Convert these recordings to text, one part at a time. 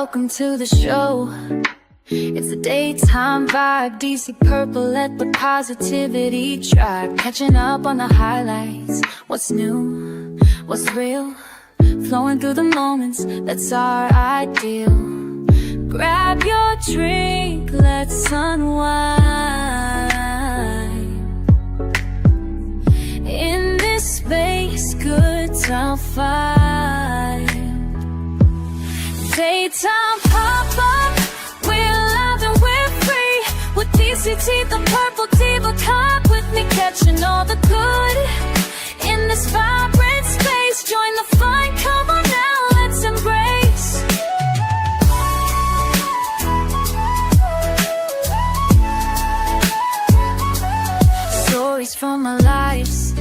Welcome to the show. It's a daytime vibe, DC purple, let the positivity drive. Catching up on the highlights, what's new, what's real, flowing through the moments, that's our ideal. Grab your drink, let's unwind. In this space, good time find. Daytime pop-up, we're live and we're free. With DCT, the purple diva, cop with me, catching all the good. In this vibrant space, join the fun, come on now, let's embrace. Stories from our lives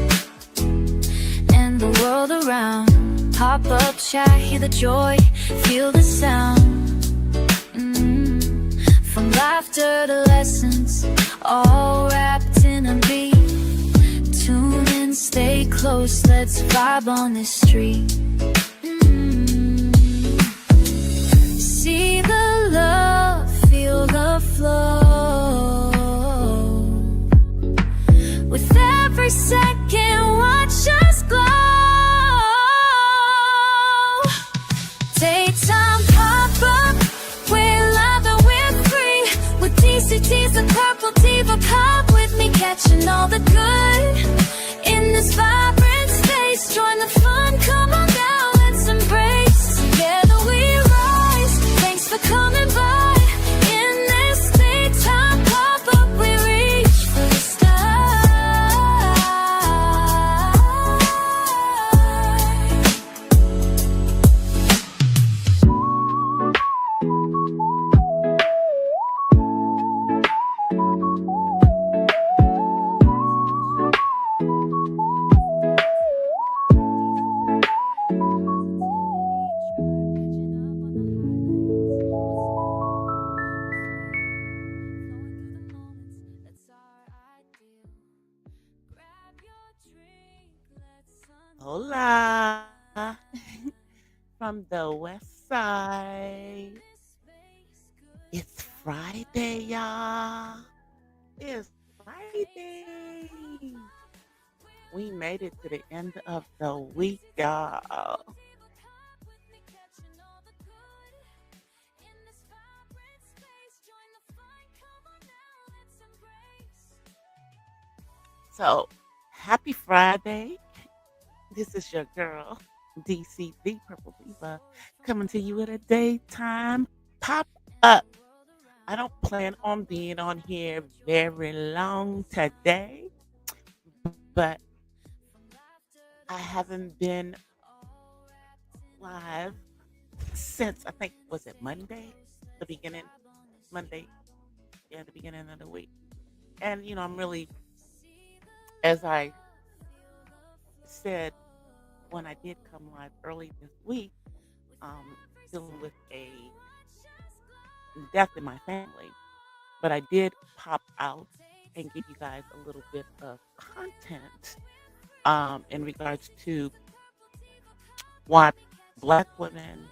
and the world around. Pop up, chat, hear the joy, feel the sound. From laughter to lessons, all wrapped in a beat. Tune in, stay close, let's vibe on this street. See the love, feel the flow. With every second, watch us glow. Daytime pop-up, we're live and we're free. With DCT's and purple diva, pop with me, catching all the good. In this vibrant space, join the fun, come on now, let's embrace. Together we rise, thanks for coming by. In this daytime pop-up, we reach for the stars. Hola, from the west side. It's Friday, y'all. It's Friday. We made it to the end of the week, y'all. So, happy Friday. This is your girl, DC, the Purple Diva, coming to you with a daytime pop-up. I don't plan on being on here very long today, but I haven't been live since, I think, was it Monday? The beginning of the week. And, I'm really, as I said when I did come live early this week, dealing with a death in my family, but I did pop out and give you guys a little bit of content in regards to why Black women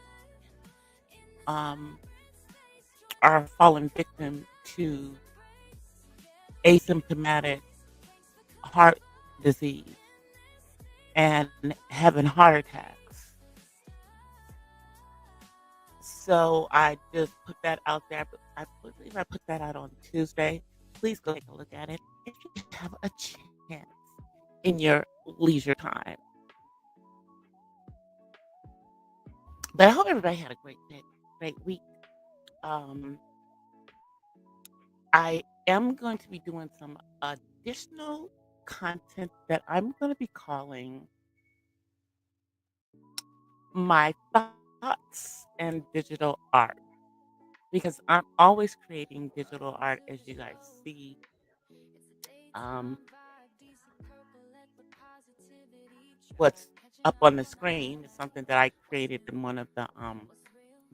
are falling victim to asymptomatic heart disease and having heart attacks. So I just put that out there. I believe I put that out on Tuesday. Please go take a look at it if you have a chance in your leisure time. But I hope everybody had a great day, great week. I am going to be doing some additional content that I'm going to be calling my thoughts and digital art, because I'm always creating digital art, as you guys see. What's up on the screen is something that I created in one of the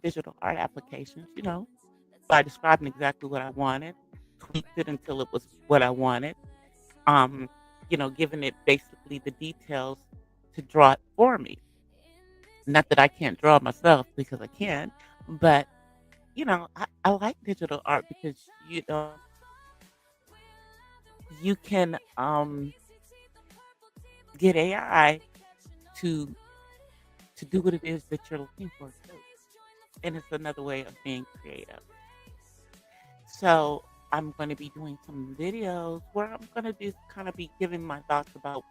digital art applications, by describing exactly what I wanted, tweaked it until it was what I wanted, giving it basically the details to draw it for me. Not that I can't draw myself, because I can, but I like digital art because you can get AI to do what it is that you're looking for too. And it's another way of being creative. So I'm going to be doing some videos where I'm going to just kind of be giving my thoughts about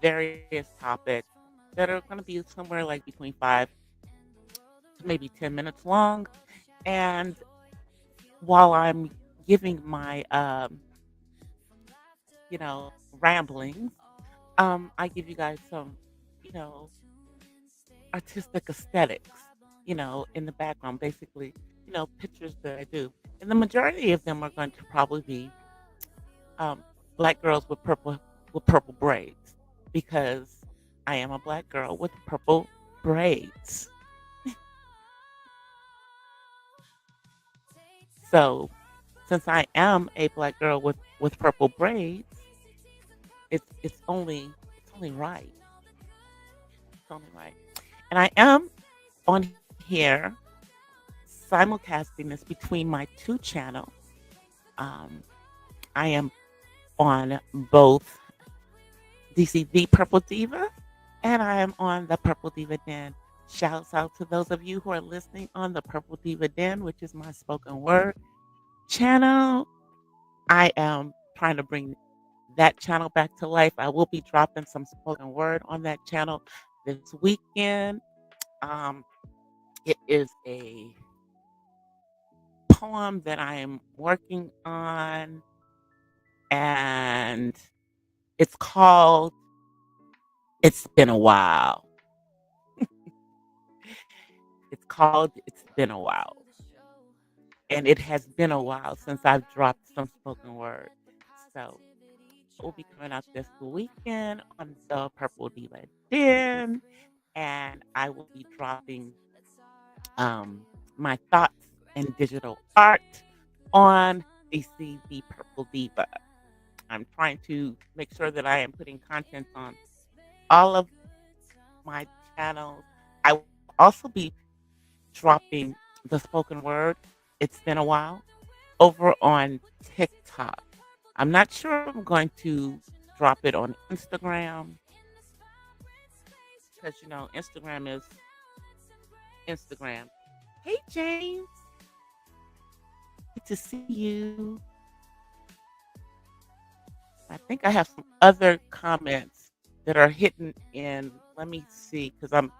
various topics that are going to be somewhere like between 5 to maybe 10 minutes long. And while I'm giving my, ramblings, I give you guys some, you know, artistic aesthetics, in the background, basically, pictures that I do. And the majority of them are going to probably be um, black girls with purple braids because I am a black girl with purple braids. So since I am a black girl with purple braids, it's only right. It's only right. And I am on here simulcasting this between my two channels. Um, I am on both DC the Purple Diva, and I am on the Purple Diva Den. Shouts out to those of you who are listening on the Purple Diva Den, which is my spoken word channel. I am trying to bring that channel back to life. I will be dropping some spoken word on that channel this weekend. Um, it is a poem that I am working on, and it's called It's Been a While. It's called It's Been a While. And it has been a while since I've dropped some spoken word. So it will be coming out this weekend on the Purple Diva Den. And I will be dropping my thoughts and digital art on the Purple Diva. I'm trying to make sure that I am putting content on all of my channels. I will also be dropping the spoken word. It's been a while over on TikTok. I'm not sure if I'm going to drop it on Instagram because Instagram is Instagram. Hey James, good to see you. I think I have some other comments that are hidden in. Let me see because I'm.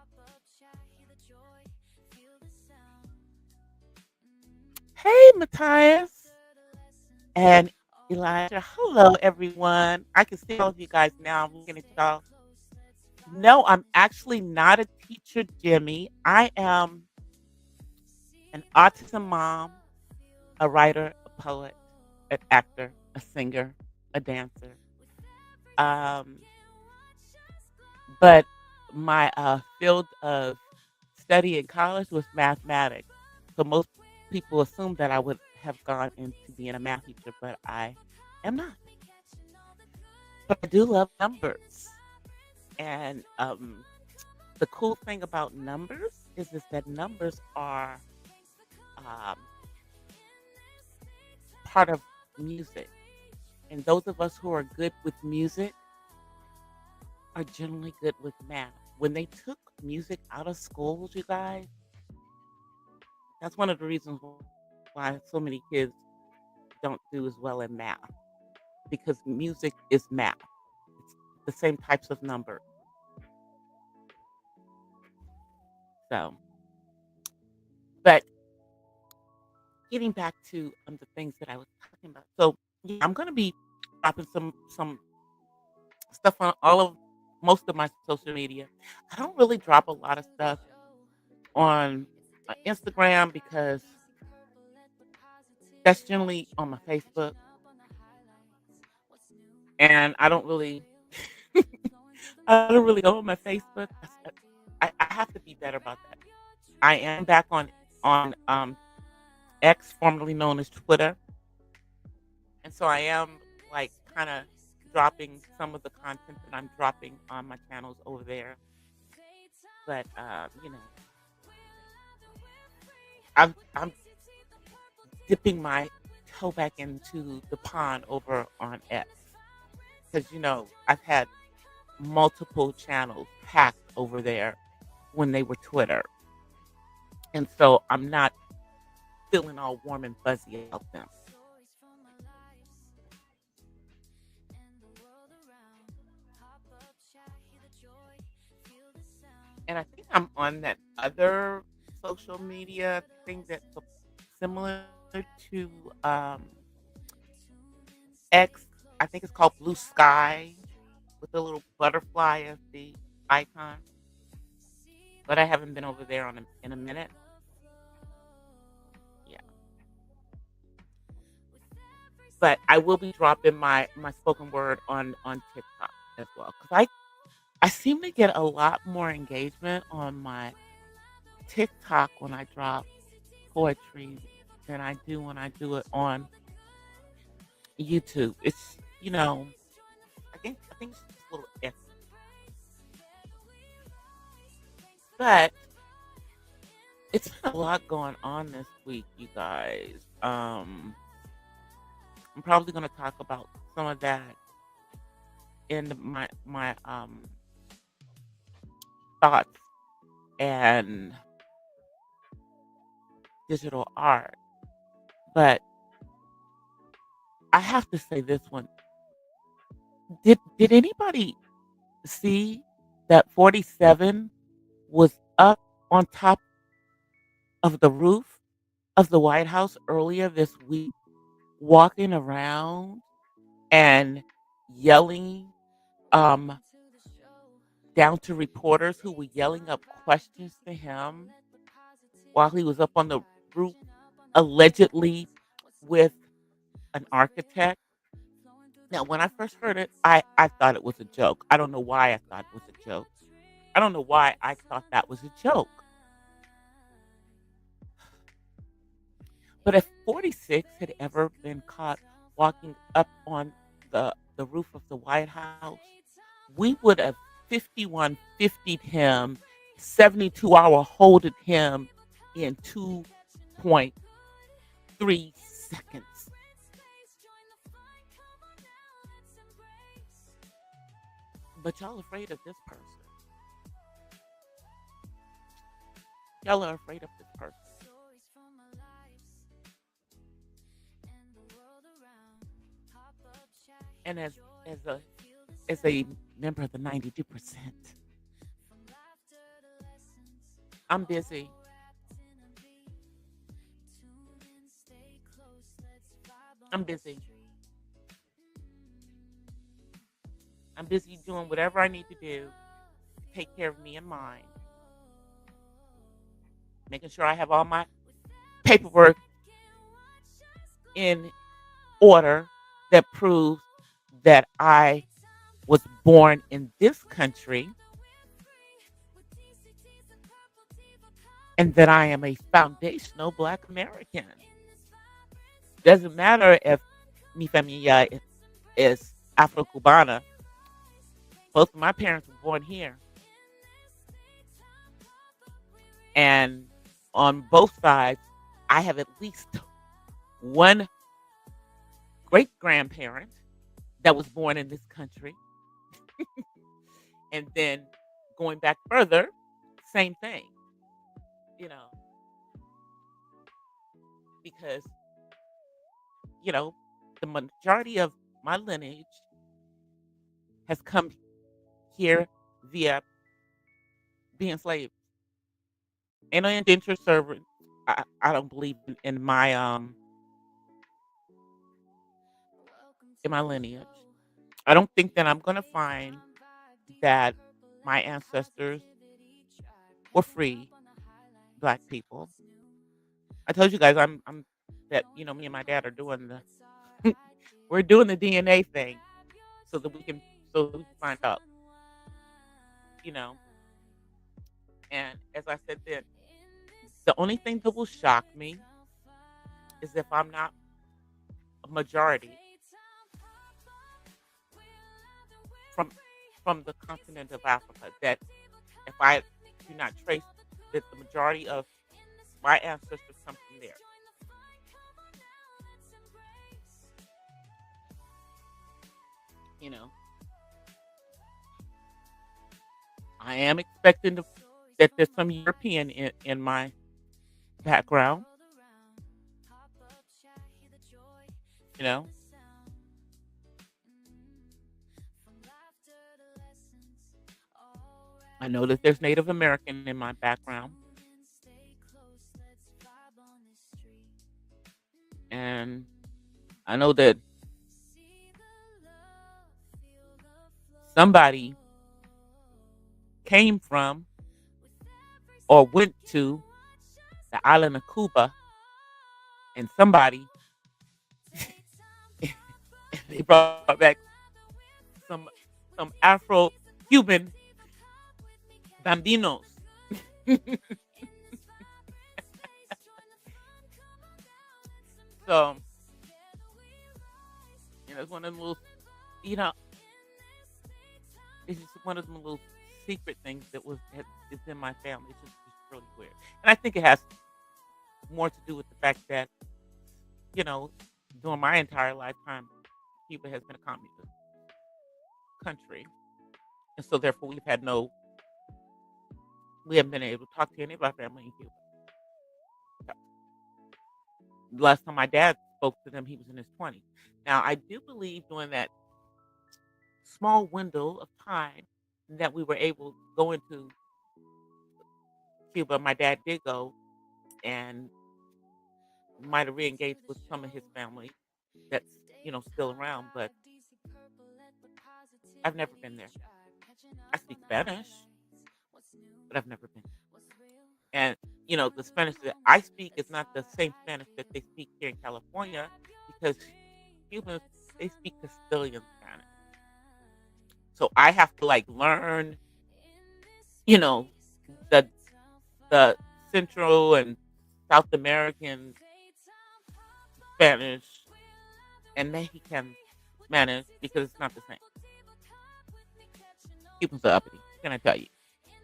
Hey Matthias and Elijah. Hello everyone. I can see all of you guys now. I'm looking at y'all. No, I'm actually not a teacher, Jimmy. I am an autism mom, a writer, a poet, an actor, a singer, a dancer. Um, but my field of study in college was mathematics. So most people assume that I would have gone into being a math teacher, but I am not. But I do love numbers. And the cool thing about numbers is that numbers are um, part of music. And those of us who are good with music are generally good with math. When they took music out of schools, you guys, that's one of the reasons why so many kids don't do as well in math because music is math. It's the same types of numbers. So, but getting back to the things that I was talking about. So, yeah, I'm going to be dropping some stuff on all of most of my social media. I don't really drop a lot of stuff on Instagram because that's generally on my Facebook, and I don't really go on my Facebook. I have to be better about that. I am back on X, formerly known as Twitter, and so I am like kind of dropping some of the content that I'm dropping on my channels over there. But I'm dipping my toe back into the pond over on X because I've had multiple channels hacked over there when they were Twitter, and so I'm not feeling all warm and fuzzy about them. And I think I'm on that other social media thing that's similar to X. I think it's called Blue Sky with the little butterfly as the icon. But I haven't been over there in a minute. Yeah. But I will be dropping my spoken word on TikTok as well because I seem to get a lot more engagement on my TikTok when I drop poetry than I do when I do it on YouTube. It's I think it's just a little iffy. But it's been a lot going on this week, you guys. I'm probably gonna talk about some of that in my thoughts and digital art. But I have to say this one. Did anybody see that 47 was up on top of the roof of the White House earlier this week, walking around and yelling um, down to reporters who were yelling up questions to him while he was up on the roof, allegedly with an architect? Now, when I first heard it, I thought it was a joke. I don't know why I thought it was a joke. I don't know why I thought that was a joke. But if 46 had ever been caught walking up on the roof of the White House, we would have 51-50'd him, 72-hour holded him in 2.3 seconds. But y'all afraid of this person. Y'all are afraid of this person. And as a member of the 92%, I'm busy. I'm busy. I'm busy doing whatever I need to do to take care of me and mine. Making sure I have all my paperwork in order that proves that I was born in this country and that I am a foundational Black American. Doesn't matter if mi familia is Afro-Cubana. Both of my parents were born here. And on both sides, I have at least one great grandparent that was born in this country. And then going back further, same thing, you know, because, the majority of my lineage has come here via being slaves. And an indentured servant. I don't believe in my lineage. I don't think that I'm gonna find that my ancestors were free Black people. I told you guys I'm that me and my dad are doing the we're doing the DNA thing so that we can find out, you know. And as I said then, the only thing that will shock me is if I'm not a majority from the continent of Africa. That if I do not trace that the majority of my ancestors come from there. You know, I am expecting that there's some European in my background. You know, I know that there's Native American in my background, and I know that somebody came from or went to the island of Cuba, and somebody they brought back some some Afro Cuban bambinos. So it's one of them little, you know, it's just one of them little secret things it's in my family. It's just really weird, and I think it has more to do with the fact that you know, during my entire lifetime, Cuba has been a communist country, and so therefore we haven't been able to talk to any of our family in Cuba. Last time my dad spoke to them, he was in his 20s. Now, I do believe during that small window of time that we were able to go into Cuba, my dad did go and might have re-engaged with some of his family that's still around, but I've never been there. I speak Spanish, but I've never been. And the Spanish that I speak is not the same Spanish that they speak here in California because Cubans they speak Castilian Spanish. So I have to like learn, you know, the the Central and South American Spanish and Mexican Spanish because it's not the same. Cubans are uppity. Can I tell you?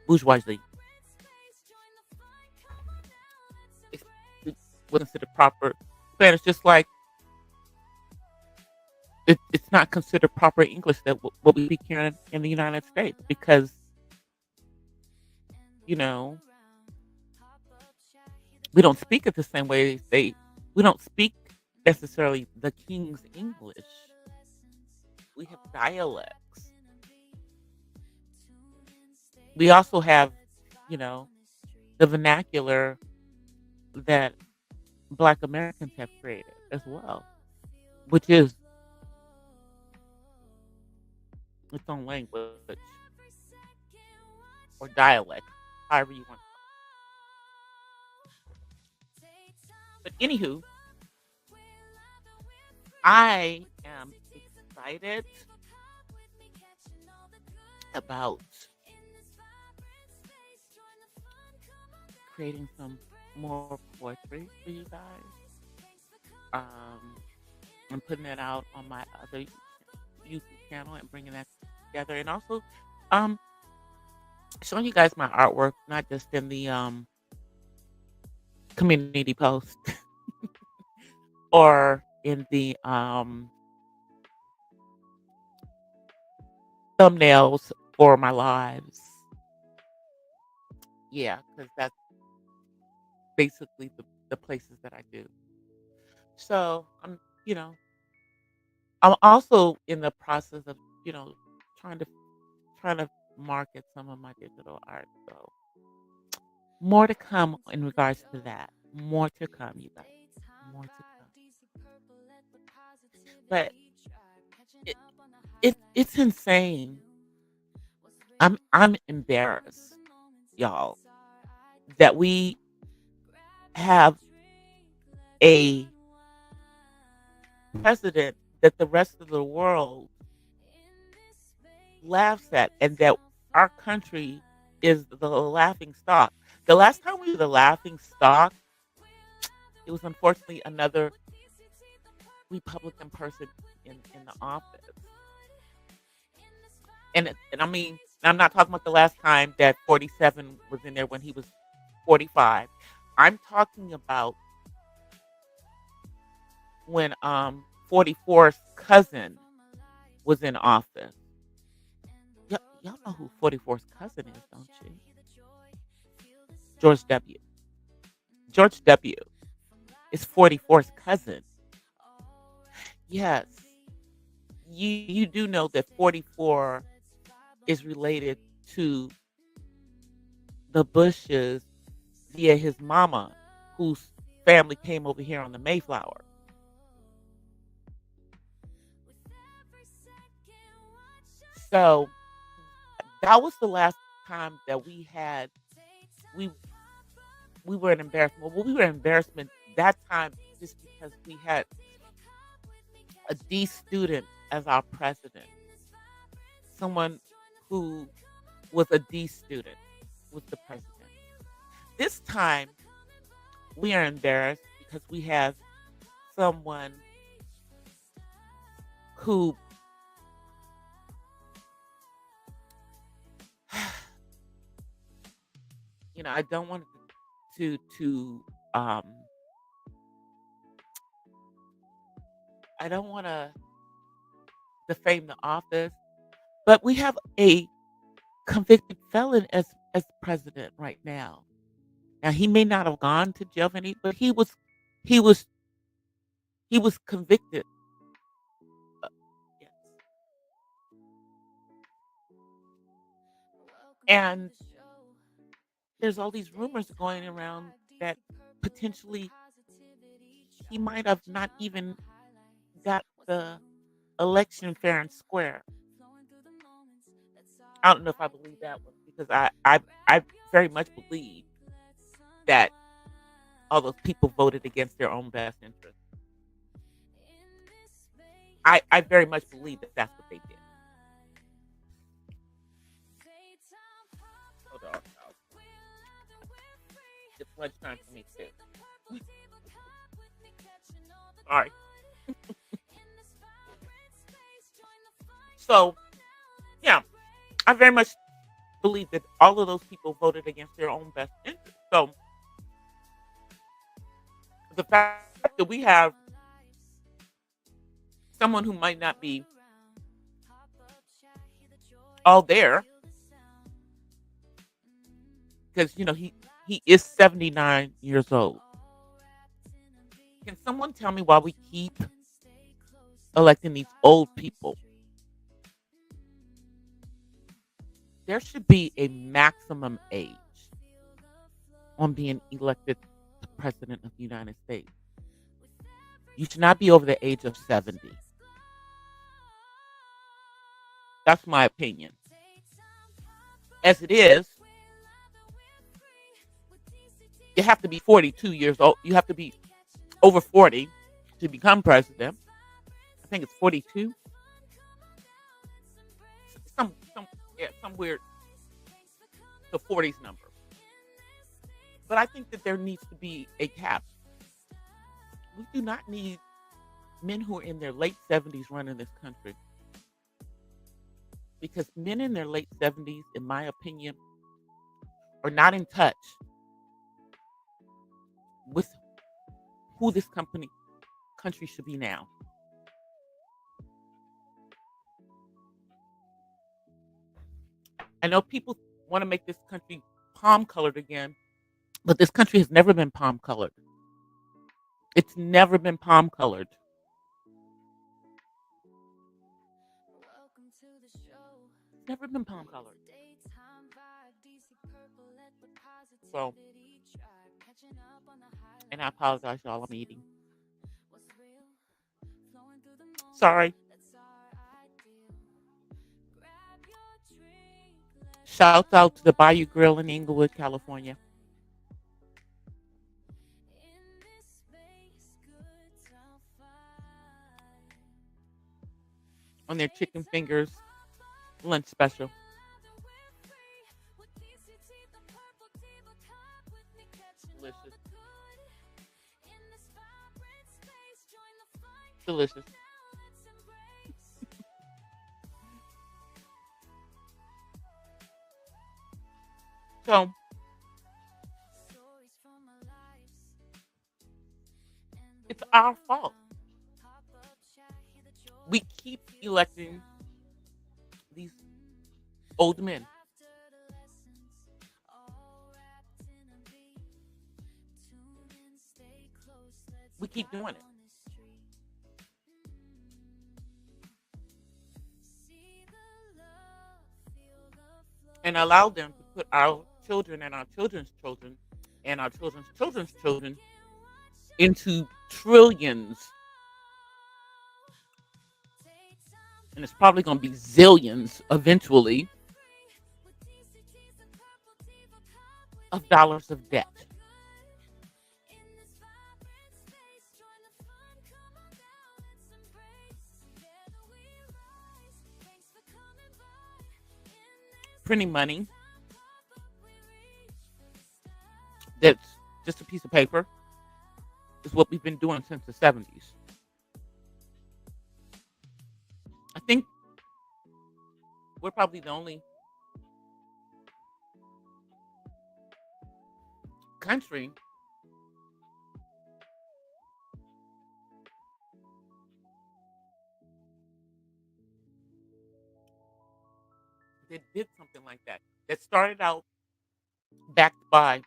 Bourgeoisie. It's, it wasn't considered proper Spanish, just like it's not considered proper English that what we speak here in the United States because you know we don't speak it the same way we don't speak necessarily the King's English. We have dialects. We also have, you know, the vernacular that Black Americans have created as well, which is its own language or dialect, however you want. But anywho, I am excited about creating some more poetry for you guys. Um, I'm putting that out on my other YouTube channel and bringing that together, and also um, showing you guys my artwork, not just in the community post or in the thumbnails for my lives. Yeah, because that's basically the places that I do. So you know, I'm also in the process of, trying to trying to market some of my digital art. So more to come in regards to that. More to come, you guys. More to come. But it, it's insane. I'm embarrassed, y'all, that we have a president that the rest of the world laughs at and that our country is the laughing stock. The last time we were the laughing stock, it was unfortunately another Republican person in the office. And I mean, I'm not talking about the last time that 47 was in there when he was 45. I'm talking about when 44's cousin was in office. Y'all know who 44's cousin is, don't you? George W. George W. is 44's cousin. Yes, you do know that 44 is related to the Bushes via his mama, whose family came over here on the Mayflower. So that was the last time that we we were in embarrassment. Well, we were in embarrassment that time just because we had a D student as our president, someone who was a D student was the president. This time we are embarrassed because we have someone who I don't want to um I don't want to defame the office, but we have a convicted felon as president right now. Now he may not have gone to jail for any, but he was he was convicted. Uh, yes. And there's all these rumors going around that potentially he might have not even got the election fair and square. I don't know if I believe that one because I very much believe that all those people voted against their own best interest. I very much believe that that's what they did. Hold on, y'all. It's lunchtime for me too. All right. So yeah, I very much believe that all of those people voted against their own best interest. So the fact that we have someone who might not be all there because he is 79 years old. Can someone tell me why we keep electing these old people? There should be a maximum age on being elected to president of the United States. You should not be over the age of 70. That's my opinion. As it is, you have to be 42 years old. You have to be over 40 to become president. I think it's 42. Some weird the 40s number. But I think that there needs to be a cap. We do not need men who are in their late 70s running this country. Because men in their late 70s, in my opinion, are not in touch with who this country should be now. I know people want to make this country palm colored again, but this country has never been palm colored. It's never been palm colored. It's never been palm colored. So, and I apologize, y'all. I'm eating. Sorry. Shout out to the Bayou Grill in Inglewood, California. On their chicken fingers lunch special. Delicious. Delicious. So, it's our fault. We keep electing old men. We keep doing it and allow them to put our children and our children's children and our children's children's children into trillions, and it's probably going to be zillions eventually of dollars of debt. Printing money that's just a piece of paper is what we've been doing since the 70s. I think we're probably the only country that did something like that. That started out backed by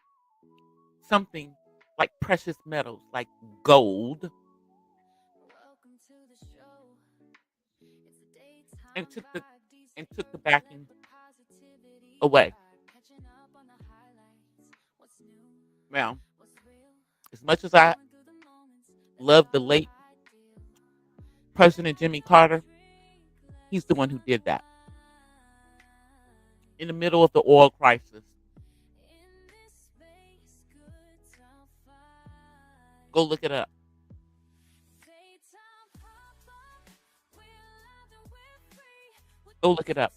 something like precious metals, like gold, and took the backing away. Now, as much as I love the late President Jimmy Carter, he's the one who did that in the middle of the oil crisis. Go look it up. Go look it up.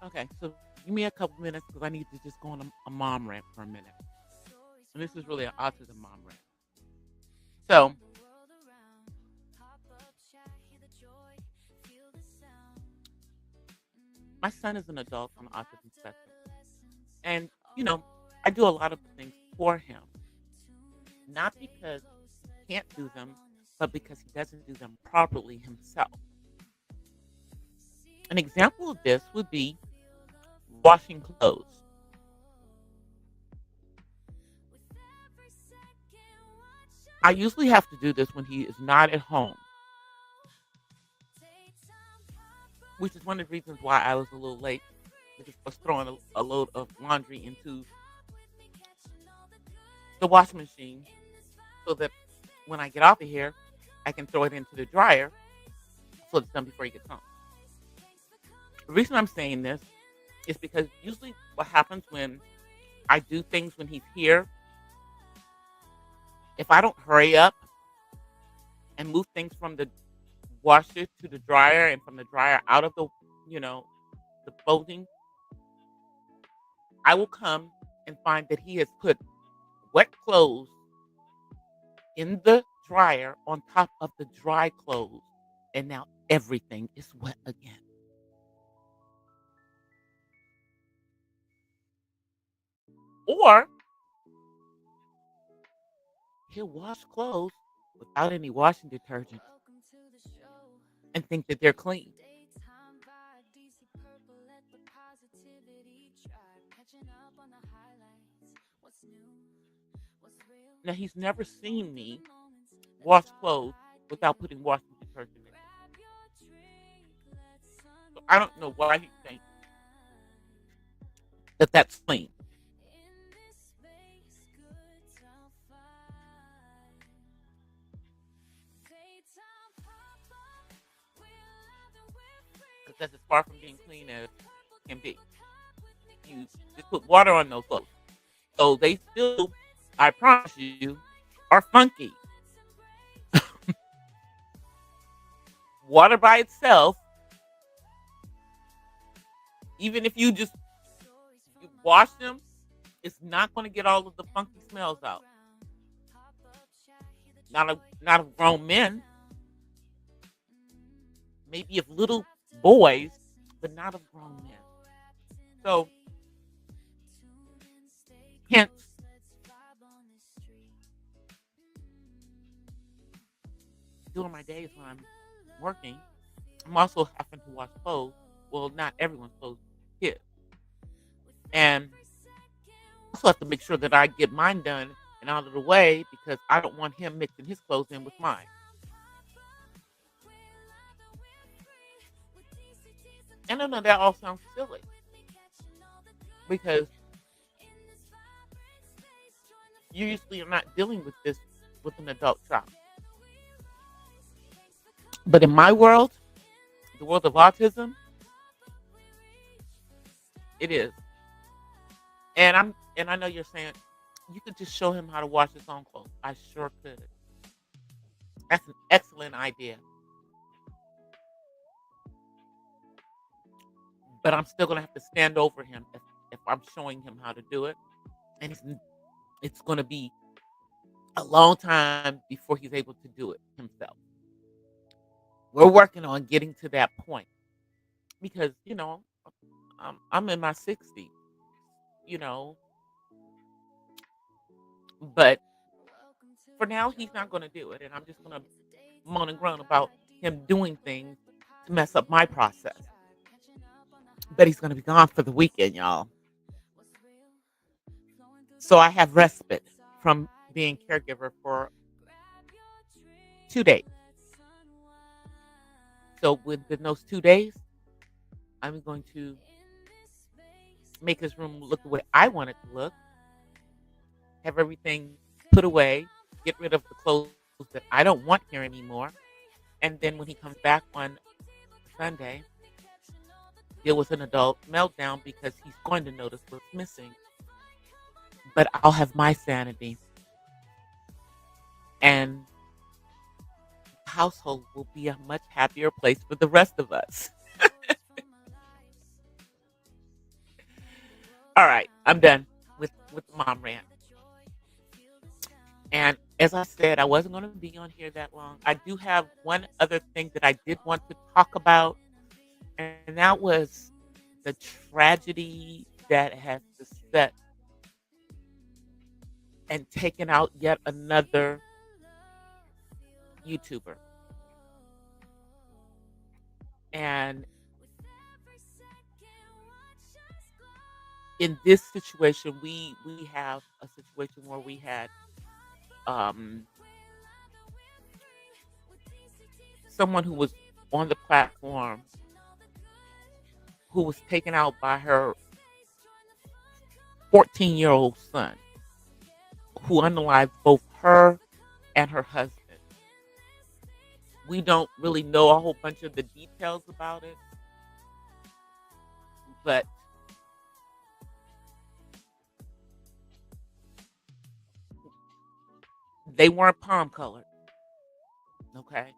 Okay, so give me a couple minutes because I need to just go on a mom rant for a minute. And this is really an autism mom rant. So, my son is an adult on the autism spectrum. And, I do a lot of things for him. Not because he can't do them, but because he doesn't do them properly himself. An example of this would be washing clothes. I usually have to do this when he is not at home, which is one of the reasons why I was a little late, because I was throwing a load of laundry into the washing machine so that when I get off of here, I can throw it into the dryer so it's done before he gets home. The reason I'm saying this is because usually what happens when I do things when he's here, if I don't hurry up and move things from the washer to the dryer and from the dryer out of the folding, I will come and find that he has put wet clothes in the dryer on top of the dry clothes, and now everything is wet again. Or he'll wash clothes without any washing detergent and think that they're clean. Now, he's never seen me wash clothes without putting washing detergent in it. So I don't know why he thinks that that's clean. Because it's far from being clean as can be. You just put water on those clothes. So they still, I promise you, are funky. Water by itself, even if you wash them, it's not going to get all of the funky smells out. Not of grown men, maybe of little boys, but not of grown men. So Hence, during my days when I'm working, I'm also having to wash clothes. Well, not everyone's clothes, kids. And I also have to make sure that I get mine done and out of the way because I don't want him mixing his clothes in with mine. And I know that all sounds silly because you usually are not dealing with this with an adult child. But in my world, the world of autism, it is. And I know you're saying you could just show him how to wash his own clothes. I sure could. That's an excellent idea. But I'm still gonna have to stand over him if I'm showing him how to do it. And it's gonna be a long time before he's able to do it himself. We're working on getting to that point because, I'm in my 60s, you know, but for now, he's not going to do it. And I'm just going to moan and groan about him doing things to mess up my process. But he's going to be gone for the weekend, y'all. So I have respite from being caregiver for 2 days. So within those 2 days, I'm going to make his room look the way I want it to look, have everything put away, get rid of the clothes that I don't want here anymore. And then when he comes back on Sunday, deal with an adult meltdown because he's going to notice what's missing. But I'll have my sanity, and the household will be a much happier place for the rest of us. All right, I'm done with the mom rant. And as I said, I wasn't going to be on here that long. I do have one other thing that I did want to talk about, and that was the tragedy that has beset and taken out yet another YouTuber. And in this situation, we have a situation where we had um, someone who was on the platform who was taken out by her 14-year-old son, who unalived both her and her husband. We don't really know a whole bunch of the details about it, but they weren't palm colored. Okay,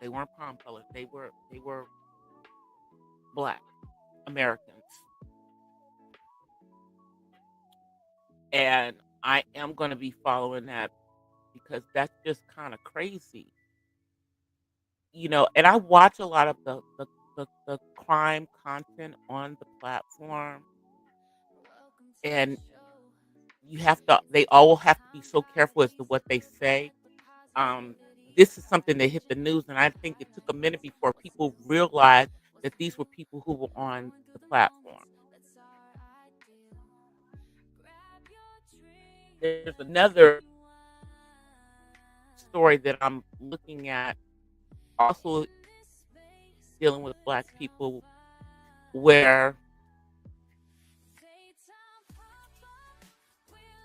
they weren't palm colored. They were black Americans, and I am going to be following that because that's just kind of crazy, And I watch a lot of the crime content on the platform, and they all have to be so careful as to what they say. Um, this is something that hit the news, and I think it took a minute before people realized that these were people who were on the platform. There's another story that I'm looking at, also dealing with black people, where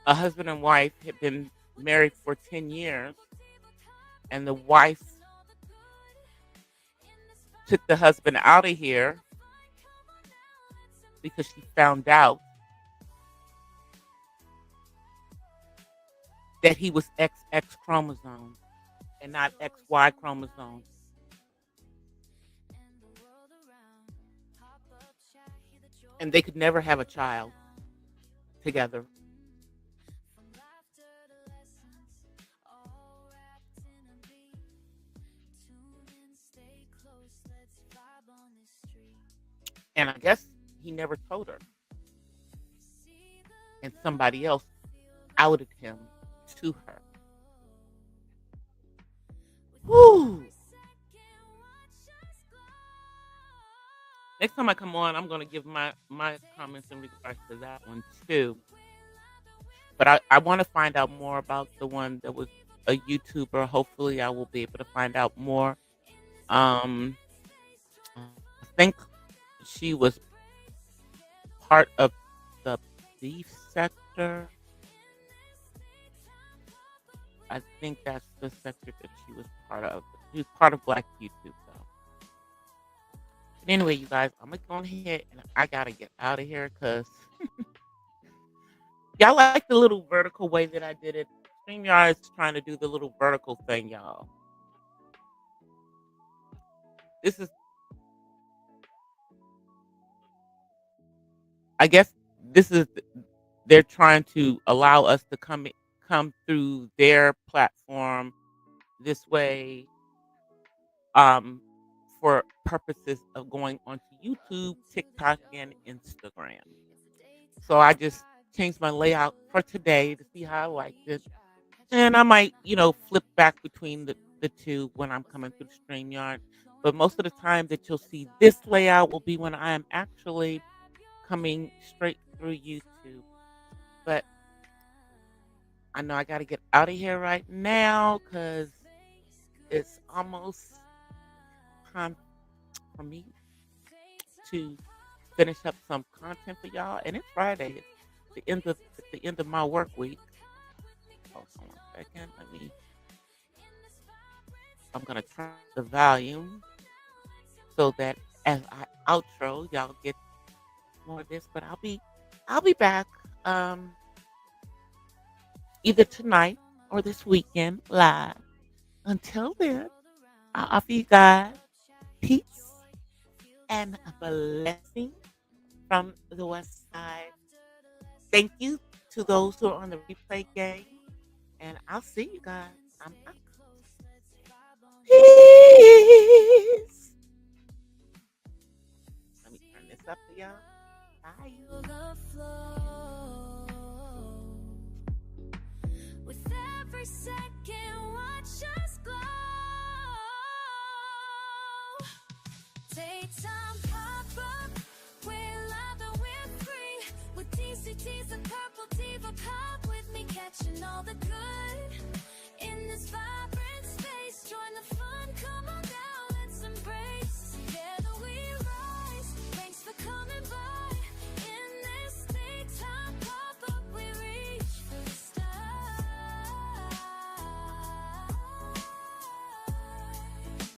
a husband and wife had been married for 10 years, and the wife took the husband out of here because she found out that he was XX chromosome and not XY chromosome. And they could never have a child together. And I guess he never told her. and somebody else outed him to her. Whew. Next time I come on, I'm going to give my comments in regards to that one too. But I want to find out more about the one that was a YouTuber. Hopefully, I will be able to find out more. Um, I think she was part of the beef sector. I think that's the sector that she was part of. She was part of Black YouTube, though. But anyway, you guys, I'm gonna go ahead and I gotta get out of here because y'all like the little vertical way that I did it. StreamYard is trying to do the little vertical thing, y'all. This is, I guess, this is they're trying to allow us to come through their platform this way, um, for purposes of going onto YouTube, TikTok, and Instagram. So I just changed my layout for today to see how I liked it. And I might, flip back between the two when I'm coming through StreamYard. But most of the time that you'll see this layout will be when I am actually coming straight through YouTube. But I know I got to get out of here right now because it's almost time for me to finish up some content for y'all. And it's Friday. It's the end of my work week. Hold on one second. I'm gonna turn the volume so that as I outro, y'all get more of this. But I'll be back either tonight or this weekend live. Until then, I offer you guys peace and a blessing from the West Side. Thank you to those who are on the replay game, and I'll see you guys. I'm out. Peace. Let me turn this up for y'all. Bye. With every second, watch us glow. Take time, pop up. We're live and we're free. With TCTs and purple diva pop with me, catching all the good in this vibe.